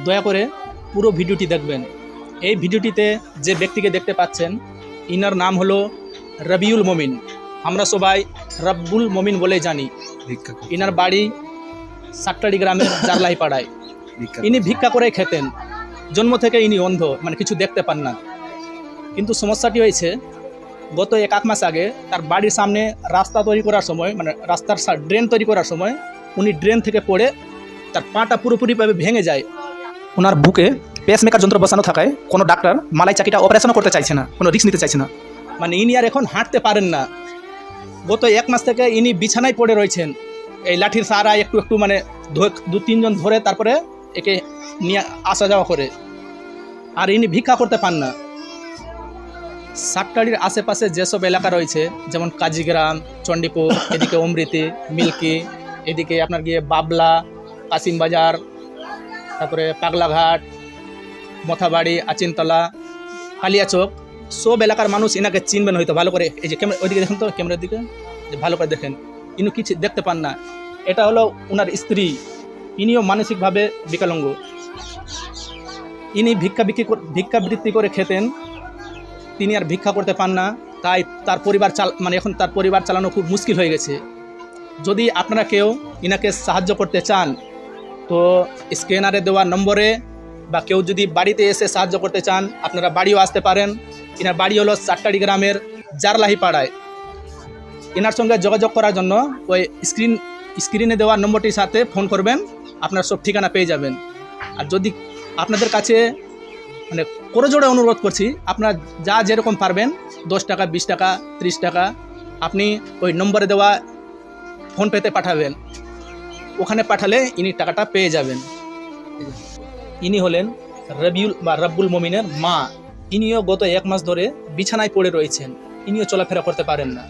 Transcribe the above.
দয়া করে পুরো ভিডিওটি দেখবেন। এই ভিডিওটিতে যে ব্যক্তিকে দেখতে পাচ্ছেন ইনার নাম হলো রবিউল মমিন, আমরা সবাই রব্বুল মমিন বলে জানি। ইনার বাড়ি সাট্টাড়ি গ্রামের জারলাই পাড়ায়। ইনি ভিক্ষা করে খেতেন, জন্ম থেকে ইনি অন্ধ, মানে কিছু দেখতে পান না। কিন্তু সমস্যাটি হয়েছে গত 1 মাস আগে তার বাড়ির সামনে রাস্তা তৈরি করার সময়, মানে রাস্তার ড্রেন তৈরি করার সময় উনি ড্রেন থেকে পড়ে তার পাটা পুরোপুরিভাবে ভেঙে যায়। ওনার বুকে পেসমেকার যন্ত্র বসানো থাকায় কোনো ডাক্তার মালাই চাকিটা অপারেশনও করতে চাইছে না, কোনো রিস্ক নিতে চাইছে না। মানে ইনি আর এখন হাঁটতে পারেন না। গত 1 মাস থেকে ইনি বিছানায় পড়ে রয়েছেন। এই লাঠির সাহারা একটু একটু মানে 2-3 জন ধরে তারপরে একে নিয়ে আসা যাওয়া করে। আর ইনি ভিক্ষা করতে পান না। সাট্টাড়ির আশেপাশে যেসব এলাকা রয়েছে, যেমন কাজীগ্রাম, চণ্ডীপুর, এদিকে অমৃতি, মিল্কি, এদিকে আপনার গিয়ে বাবলা, কাসিমবাজার, তারপরে পাগলাঘাট, মথাবাড়ি, আচিনতলা, কালিয়াচক, সব এলাকার মানুষ এনাকে চিনবেন হয়তো ভালো করে। এই যে ক্যামেরা ওইদিকে দেখেন তো, ক্যামেরার দিকে যে ভালো করে দেখেন, ইনি কিছু দেখতে পান না। এটা হলো ওনার স্ত্রী, ইনিও মানসিকভাবে বিকলাঙ্গ। ইনি ভিক্ষাবৃত্তি করে খেতেন, তিনি আর ভিক্ষা করতে পান না। তাই তার পরিবার এখন তার পরিবার চালানো খুব মুশকিল হয়ে গেছে। যদি আপনারা কেউ ইনাকে সাহায্য করতে চান তো স্ক্যানারে দেওয়া নম্বরে, বা কেউ যদি বাড়িতে এসে সাহায্য করতে চান আপনারা বাড়িও আসতে পারেন। ইনার বাড়ি হলো সাট্টাড়ি গ্রামের জারলাহি পাড়ায়। এনার সঙ্গে যোগাযোগ করার জন্য ওই স্ক্রিনে দেওয়া নম্বরটির সাথে ফোন করবেন, আপনারা সব ঠিকানা পেয়ে যাবেন। আর যদি আপনাদের কাছে মানে করজোড়ে অনুরোধ করছি, আপনারা যা যেরকম পারবেন 10 টাকা, 20 টাকা, 30 টাকা আপনি ওই নম্বরে দেওয়া ফোনপেতে পাঠাবেন। ওখানে পাঠালে ইনি টাকাটা পেয়ে যাবেন। ইনি হলেন রবিউল বা রব্বুল মমিনের মা। ইনিও গত 1 মাস ধরে বিছানায় পড়ে রয়েছেন, ইনিও চলাফেরা করতে পারেন না।